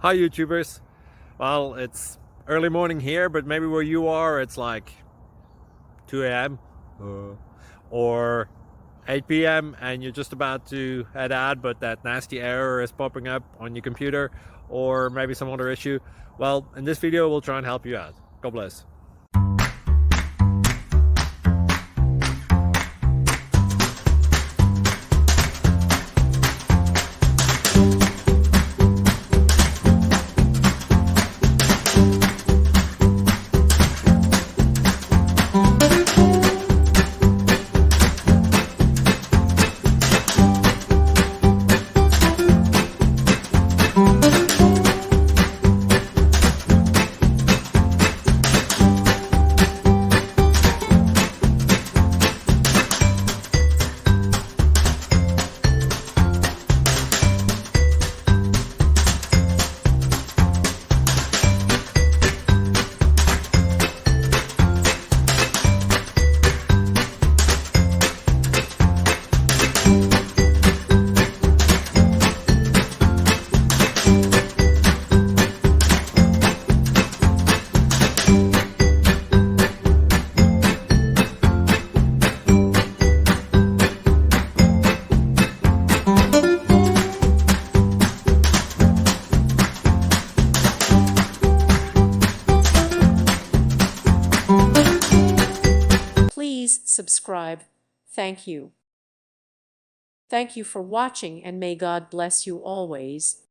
Hi YouTubers. Well, it's early morning here, but maybe where you are it's like 2 a.m. or 8 p.m. and you're just about to head out, but that nasty error is popping up on your computer, or maybe some other issue. Well, in this video we'll try and help you out. God bless. Please subscribe. Thank you. Thank you for watching, and may God bless you always.